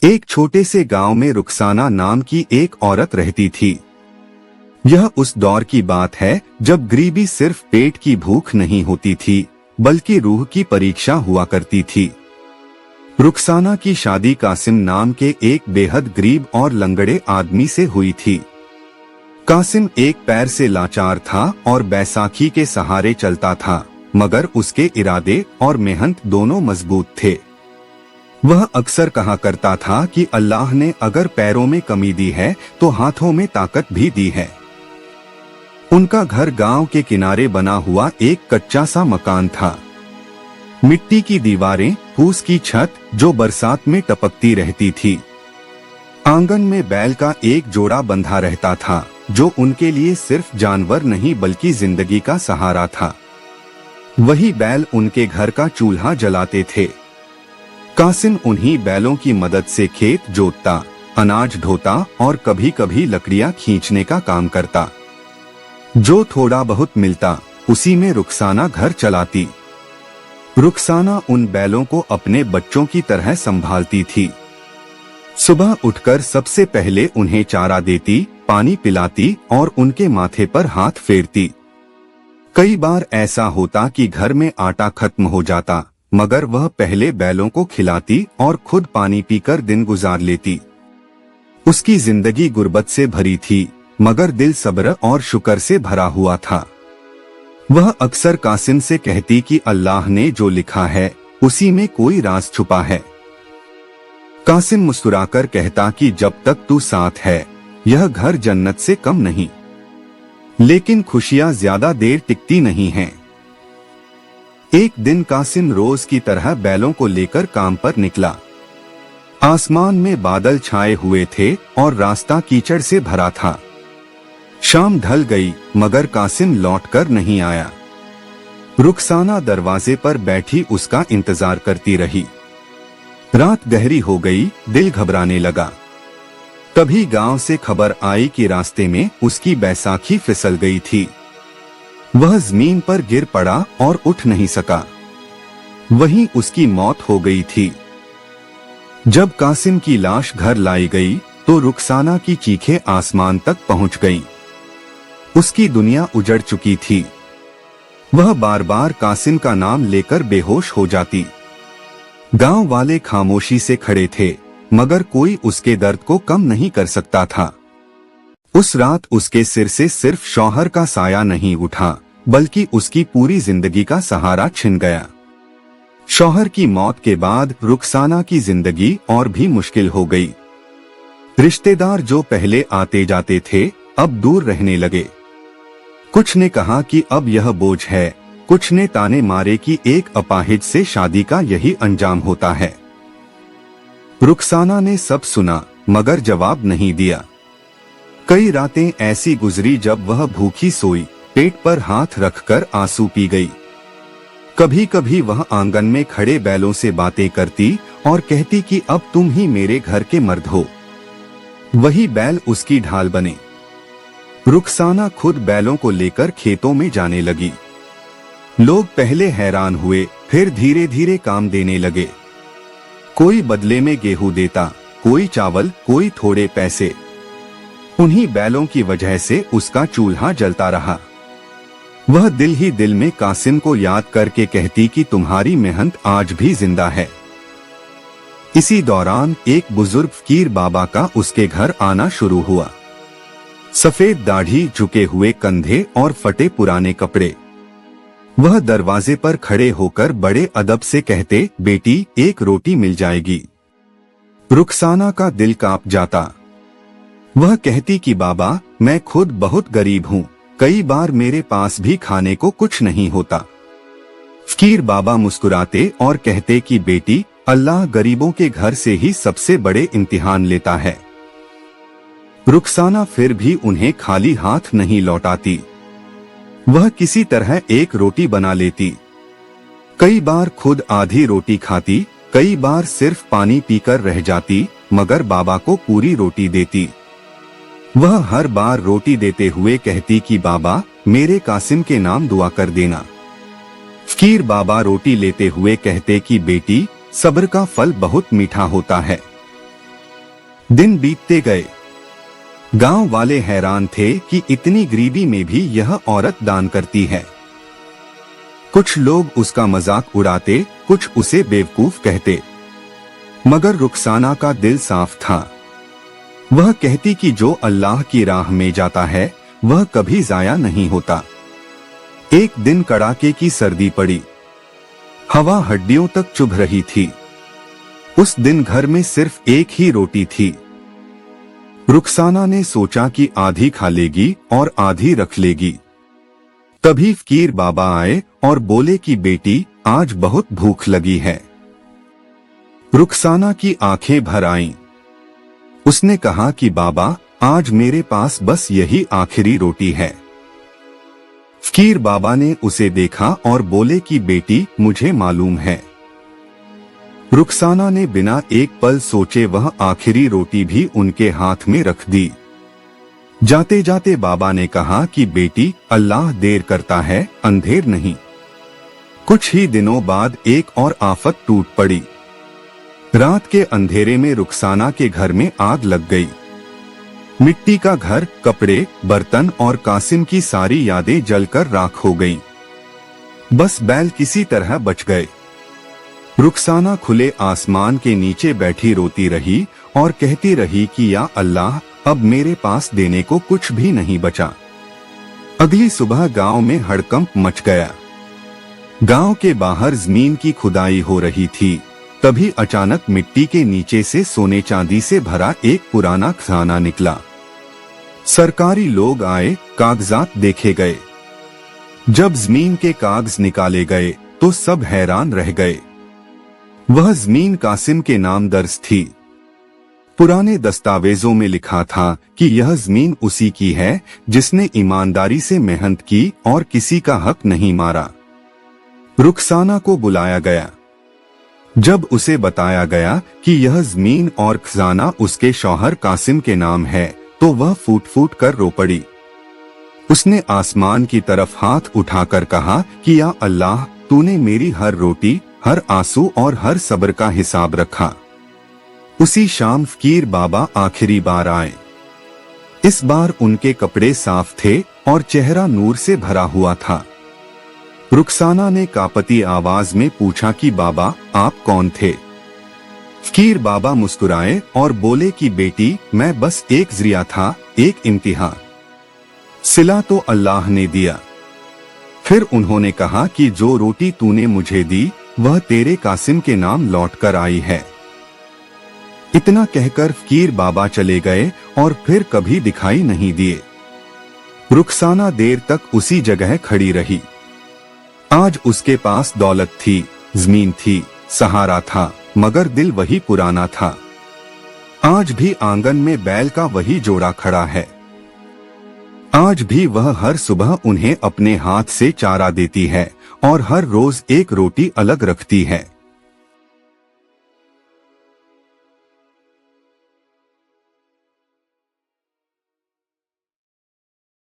एक छोटे से गांव में रुखसाना नाम की एक औरत रहती थी। यह उस दौर की बात है जब गरीबी सिर्फ पेट की भूख नहीं होती थी, बल्कि रूह की परीक्षा हुआ करती थी। रुखसाना की शादी कासिम नाम के एक बेहद गरीब और लंगड़े आदमी से हुई थी। कासिम एक पैर से लाचार था और बैसाखी के सहारे चलता था, मगर उसके इरादे और मेहनत दोनों मजबूत थे। वह अक्सर कहा करता था कि अल्लाह ने अगर पैरों में कमी दी है तो हाथों में ताकत भी दी है। उनका घर गांव के किनारे बना हुआ एक कच्चा सा मकान था। मिट्टी की दीवारें, फूस की छत जो बरसात में टपकती रहती थी। आंगन में बैल का एक जोड़ा बंधा रहता था, जो उनके लिए सिर्फ जानवर नहीं बल्कि जिंदगी का सहारा था। वही बैल उनके घर का चूल्हा जलाते थे। कासिम उन्हीं बैलों की मदद से खेत जोतता, अनाज ढोता और कभी कभी लकड़ियां खींचने का काम करता। जो थोड़ा बहुत मिलता उसी में रुखसाना घर चलाती। रुखसाना उन बैलों को अपने बच्चों की तरह संभालती थी। सुबह उठकर सबसे पहले उन्हें चारा देती, पानी पिलाती और उनके माथे पर हाथ फेरती। कई बार ऐसा होता कि घर में आटा खत्म हो जाता, मगर वह पहले बैलों को खिलाती और खुद पानी पीकर दिन गुजार लेती। उसकी जिंदगी गुर्बत से भरी थी, मगर दिल सब्र और शुक्र से भरा हुआ था। वह अक्सर कासिम से कहती कि अल्लाह ने जो लिखा है उसी में कोई राज छुपा है। कासिम मुस्कुराकर कहता कि जब तक तू साथ है यह घर जन्नत से कम नहीं। लेकिन खुशियां ज्यादा देर टिकती नहीं हैं। एक दिन कासिम रोज की तरह बैलों को लेकर काम पर निकला। आसमान में बादल छाए हुए थे और रास्ता कीचड़ से भरा था। शाम ढल गई, मगर कासिम लौटकर नहीं आया। रुखसाना दरवाजे पर बैठी उसका इंतजार करती रही। रात गहरी हो गई, दिल घबराने लगा। तभी गांव से खबर आई कि रास्ते में उसकी बैसाखी फिसल गई थी। वह जमीन पर गिर पड़ा और उठ नहीं सका। वहीं उसकी मौत हो गई थी। जब कासिम की लाश घर लाई गई तो रुखसाना की चीखें आसमान तक पहुंच गईं। उसकी दुनिया उजड़ चुकी थी। वह बार बार कासिम का नाम लेकर बेहोश हो जाती। गांव वाले खामोशी से खड़े थे, मगर कोई उसके दर्द को कम नहीं कर सकता था। उस रात उसके सिर से सिर्फ शौहर का साया नहीं उठा, बल्कि उसकी पूरी जिंदगी का सहारा छिन गया। शौहर की मौत के बाद रुखसाना की जिंदगी और भी मुश्किल हो गई। रिश्तेदार जो पहले आते जाते थे अब दूर रहने लगे। कुछ ने कहा कि अब यह बोझ है, कुछ ने ताने मारे कि एक अपाहिज से शादी का यही अंजाम होता है। रुखसाना ने सब सुना, मगर जवाब नहीं दिया। कई रातें ऐसी गुजरी जब वह भूखी सोई, पेट पर हाथ रखकर आंसू पी गई। कभी कभी वह आंगन में खड़े बैलों से बातें करती और कहती कि अब तुम ही मेरे घर के मर्द हो। वही बैल उसकी ढाल बने। रुखसाना खुद बैलों को लेकर खेतों में जाने लगी। लोग पहले हैरान हुए, फिर धीरे धीरे काम देने लगे। कोई बदले में गेहूं देता, कोई चावल, कोई थोड़े पैसे। उन्हीं बैलों की वजह से उसका चूल्हा जलता रहा। वह दिल ही दिल में कासिम को याद करके कहती कि तुम्हारी मेहनत आज भी जिंदा है। इसी दौरान एक बुजुर्ग फकीर बाबा का उसके घर आना शुरू हुआ। सफेद दाढ़ी, झुके हुए कंधे और फटे पुराने कपड़े। वह दरवाजे पर खड़े होकर बड़े अदब से कहते, बेटी एक रोटी मिल जाएगी। रुखसाना का दिल कांप जाता। वह कहती कि बाबा मैं खुद बहुत गरीब हूँ, कई बार मेरे पास भी खाने को कुछ नहीं होता। फकीर बाबा मुस्कुराते और कहते कि बेटी अल्लाह गरीबों के घर से ही सबसे बड़े इम्तिहान लेता है। रुखसाना फिर भी उन्हें खाली हाथ नहीं लौटाती। वह किसी तरह एक रोटी बना लेती। कई बार खुद आधी रोटी खाती, कई बार सिर्फ पानी पीकर रह जाती, मगर बाबा को पूरी रोटी देती। वह हर बार रोटी देते हुए कहती कि बाबा मेरे कासिम के नाम दुआ कर देना। फकीर बाबा रोटी लेते हुए कहते कि बेटी सब्र का फल बहुत मीठा होता है। दिन बीतते गए। गांव वाले हैरान थे कि इतनी गरीबी में भी यह औरत दान करती है। कुछ लोग उसका मजाक उड़ाते, कुछ उसे बेवकूफ कहते, मगर रुखसाना का दिल साफ था। वह कहती कि जो अल्लाह की राह में जाता है वह कभी जाया नहीं होता। एक दिन कड़ाके की सर्दी पड़ी, हवा हड्डियों तक चुभ रही थी। उस दिन घर में सिर्फ एक ही रोटी थी। रुखसाना ने सोचा कि आधी खा लेगी और आधी रख लेगी। तभी फकीर बाबा आए और बोले कि बेटी, आज बहुत भूख लगी है। रुखसाना की आंखें भर आईं। उसने कहा कि बाबा, आज मेरे पास बस यही आखिरी रोटी है। फकीर बाबा ने उसे देखा और बोले कि बेटी, मुझे मालूम है। रुखसाना ने बिना एक पल सोचे वह आखिरी रोटी भी उनके हाथ में रख दी। जाते जाते बाबा ने कहा कि बेटी, अल्लाह देर करता है, अंधेर नहीं। कुछ ही दिनों बाद एक और आफत टूट पड़ी। रात के अंधेरे में रुखसाना के घर में आग लग गई। मिट्टी का घर, कपड़े, बर्तन और कासिम की सारी यादें जलकर राख हो गईं। बस बैल किसी तरह बच गए। रुखसाना खुले आसमान के नीचे बैठी रोती रही और कहती रही कि या अल्लाह, अब मेरे पास देने को कुछ भी नहीं बचा। अगली सुबह गांव में हड़कंप मच गया। गांव के बाहर जमीन की खुदाई हो रही थी। तभी अचानक मिट्टी के नीचे से सोने चांदी से भरा एक पुराना खजाना निकला। सरकारी लोग आए, कागजात देखे गए। जब जमीन के कागज निकाले गए तो सब हैरान रह गए। वह जमीन कासिम के नाम दर्ज थी। पुराने दस्तावेजों में लिखा था कि यह जमीन उसी की है जिसने ईमानदारी से मेहनत की और किसी का हक नहीं मारा। रुखसाना को बुलाया गया। जब उसे बताया गया कि यह जमीन और खजाना उसके शौहर कासिम के नाम है तो वह फूट फूट कर रो पड़ी। उसने आसमान की तरफ हाथ उठाकर कहा कि या अल्लाह, तूने मेरी हर रोटी, हर आंसू और हर सब्र का हिसाब रखा। उसी शाम फकीर बाबा आखिरी बार आए। इस बार उनके कपड़े साफ थे और चेहरा नूर से भरा हुआ था। रुखसाना ने कांपती आवाज में पूछा कि बाबा, आप कौन थे? फकीर बाबा मुस्कुराए और बोले कि बेटी, मैं बस एक जरिया था, एक इम्तिहान। सिला तो अल्लाह ने दिया। फिर उन्होंने कहा कि जो रोटी तूने मुझे दी वह तेरे कासिम के नाम लौट कर आई है। इतना कहकर फकीर बाबा चले गए और फिर कभी दिखाई नहीं दिए। रुखसाना देर तक उसी जगह खड़ी रही। आज उसके पास दौलत थी, जमीन थी, सहारा था, मगर दिल वही पुराना था। आज भी आंगन में बैल का वही जोड़ा खड़ा है। आज भी वह हर सुबह उन्हें अपने हाथ से चारा देती है और हर रोज एक रोटी अलग रखती है।